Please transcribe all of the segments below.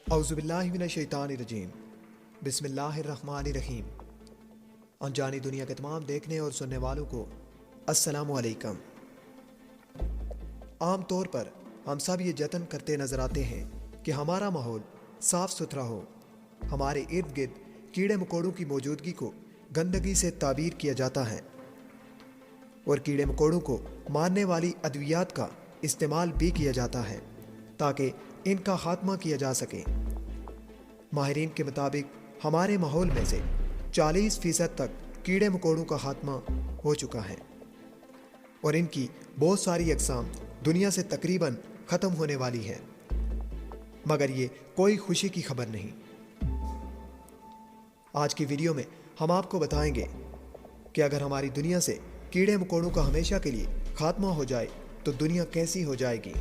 औज़ुबिल्लाहि मिनश्शैतानिर्रजीम बिस्मिल्लाहिर्रहमानिर्रहीम। अनजानी दुनिया के तमाम देखने और सुनने वालों को अस्सलामु अलैकुम। आम तौर पर हम सब ये जतन करते नज़र आते हैं कि हमारा माहौल साफ़ सुथरा हो। हमारे इर्द गिर्द कीड़े मकोड़ों की मौजूदगी को गंदगी से ताबीर किया जाता है और कीड़े मकोड़ों को मारने वाली अद्वियात का इस्तेमाल भी किया जाता है ताकि इनका खात्मा किया जा सके। माहिरीन के मुताबिक हमारे माहौल में से 40% तक कीड़े मकोड़ों का खात्मा हो चुका है और इनकी बहुत सारी अक़साम दुनिया से तकरीबन ख़त्म होने वाली है, मगर ये कोई खुशी की खबर नहीं। आज की वीडियो में हम आपको बताएंगे कि अगर हमारी दुनिया से कीड़े मकोड़ों का हमेशा के लिए खात्मा हो जाए तो दुनिया कैसी हो जाएगी।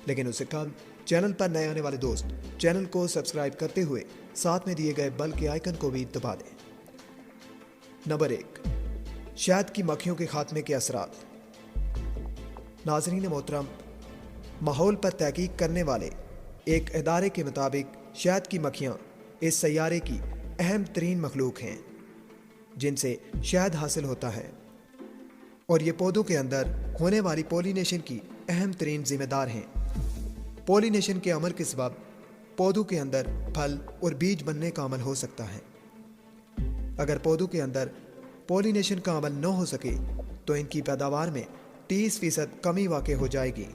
लेकिन उससे कबल चैनल पर नए आने वाले दोस्त चैनल को सब्सक्राइब करते हुए साथ में दिए गए बेल के आइकन को भी दबा दें। नंबर 1, शहद की मक्खियों के खात्मे के असरात। नाज़रीन मोहतरम, माहौल पर तहकीक करने वाले एक इदारे के मुताबिक शहद की मक्खियाँ इस सैयारे की अहम तरीन मखलूक हैं जिनसे शहद हासिल होता है और ये पौधों के अंदर होने वाली पॉलिनेशन की अहम तरीन जिम्मेदार हैं। पॉलिनेशन के अमल के सबब पौधों के अंदर फल और बीज बनने का अमल हो सकता है। अगर पौधों के अंदर पॉलिनेशन का अमल न हो सके तो इनकी पैदावार में 30% कमी वाक़ हो जाएगी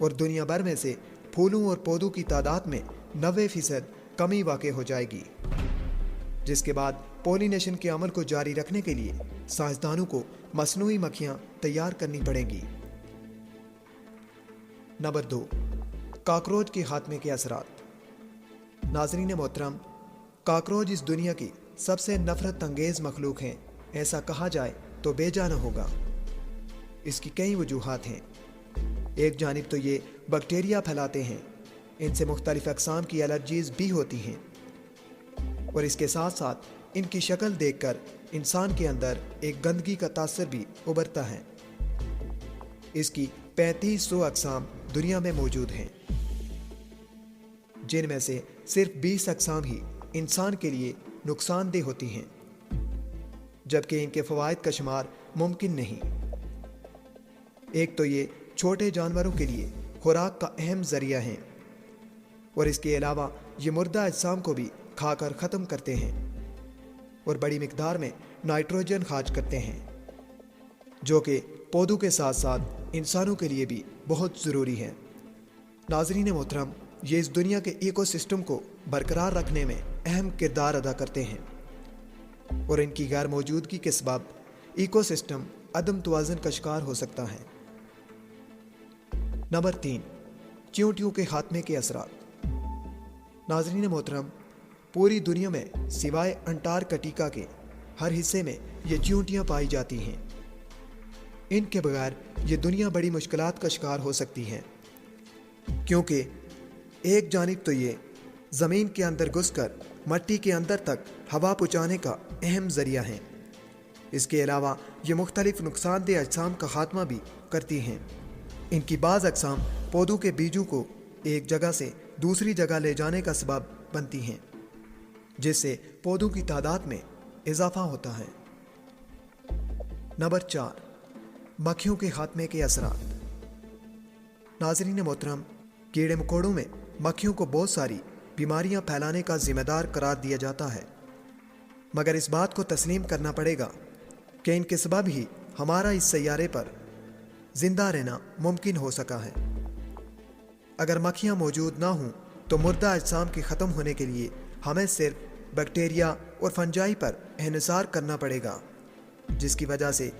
और दुनिया भर में से फूलों और पौधों की तादाद में 90% कमी वाक़ हो जाएगी, जिसके बाद पॉलिनेशन के अमल को जारी रखने के लिए साइंसदानों को मसनूई मक्खियाँ तैयार करनी पड़ेंगी। नंबर 2, काकरोच के खात्मे के असरात। नाज़रीन मोहतरम, काकरोच इस दुनिया की सबसे नफरत अंगेज़ मखलूक हैं, ऐसा कहा जाए तो बेजा न होगा। इसकी कई वजूहात हैं। एक जानिब तो ये बैक्टीरिया फैलाते हैं, इनसे मुख्तलिफ अक़साम की एलर्जीज़ भी होती हैं और इसके साथ साथ इनकी शक्ल देखकर इंसान के अंदर एक गंदगी का तासर भी उभरता है। इसकी 3500 अक़साम दुनिया में मौजूद हैं, जिनमें से सिर्फ 20 अक़साम ही इंसान के लिए नुकसानदेह होती हैं, जबकि इनके फ़वाइद का शुमार मुमकिन नहीं। एक तो ये छोटे जानवरों के लिए खुराक का अहम ज़रिया हैं और इसके अलावा ये मुर्दा अजसाम को भी खाकर ख़त्म करते हैं और बड़ी मिकदार में नाइट्रोजन खारिज करते हैं, जो कि पौधों के साथ साथ इंसानों के लिए भी बहुत ज़रूरी है। नाज़रीन मोहतरम, ये इस दुनिया के इकोसिस्टम को बरकरार रखने में अहम किरदार अदा करते हैं और इनकी गैर मौजूदगी के सबब इकोसिस्टम अदम तवाज़ुन का शिकार हो सकता है। नंबर 3, चींटियों के खात्मे के असरात। नाज़रीन मोहतरम, पूरी दुनिया में सिवाय अंटार्कटिका के हर हिस्से में ये चींटियाँ पाई जाती हैं। इनके बगैर ये दुनिया बड़ी मुश्किलात का शिकार हो सकती है, क्योंकि एक जानिब तो ये ज़मीन के अंदर घुसकर मट्टी के अंदर तक हवा पहुँचाने का अहम ज़रिया है। इसके अलावा ये मुख्तलिफ नुकसानदेह अजसाम का खात्मा भी करती हैं। इनकी बाज़ अक़साम पौधों के बीजों को एक जगह से दूसरी जगह ले जाने का सबब बनती हैं, जिससे पौधों की तादाद में इजाफा होता है। नंबर 4, मक्खियों के खात्मे के असरात। नाज़रीन मोहतरम, कीड़े मकोड़ों में मक्खियों को बहुत सारी बीमारियां फैलाने का जिम्मेदार करार दिया जाता है, मगर इस बात को तस्लीम करना पड़ेगा कि इनके सबब ही हमारा इस सैयारे पर जिंदा रहना मुमकिन हो सका है। अगर मक्खियां मौजूद ना हों तो मुर्दा अजसाम के ख़त्म होने के लिए हमें सिर्फ बैक्टीरिया और फंजाई पर इन्हिसार करना पड़ेगा, जिसकी वजह से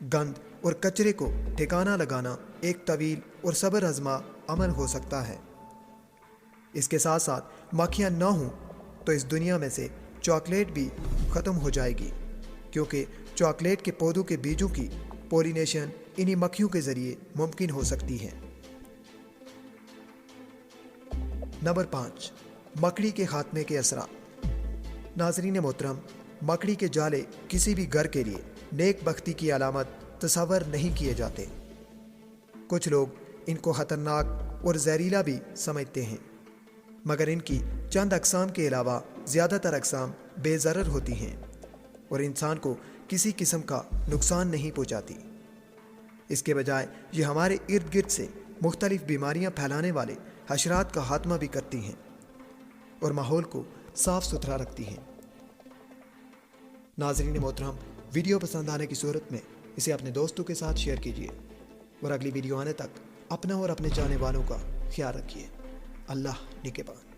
गंद और कचरे को ठिकाना लगाना एक तवील और सब्र आज़मा अमल हो सकता है। इसके साथ साथ मक्खियाँ ना हों तो इस दुनिया में से चॉकलेट भी ख़त्म हो जाएगी, क्योंकि चॉकलेट के पौधों के बीजों की पॉलिनेशन इन्हीं मक्खियों के ज़रिए मुमकिन हो सकती है। नंबर 5, मकड़ी के खात्मे के असरात। नाज़रीन मोहतरम, मकड़ी के जाले किसी भी घर के लिए नेक बख्ती की अलामत तसव्वुर नहीं किए जाते। कुछ लोग इनको ख़तरनाक और जहरीला भी समझते हैं, مگر ان کی چند اقسام کے علاوہ زیادہ تر اقسام بے ضرر ہوتی ہیں اور انسان کو کسی قسم کا نقصان نہیں پہنچاتی۔ اس کے بجائے یہ ہمارے ارد گرد سے مختلف بیماریاں پھیلانے والے حشرات کا خاتمہ بھی کرتی ہیں اور ماحول کو صاف ستھرا رکھتی ہیں۔ ناظرین محترم، ویڈیو پسند آنے کی صورت میں اسے اپنے دوستوں کے ساتھ شیئر کیجیے اور اگلی ویڈیو آنے تک اپنا اور اپنے چاہنے والوں کا خیال رکھیے۔ اللہ نگہبان۔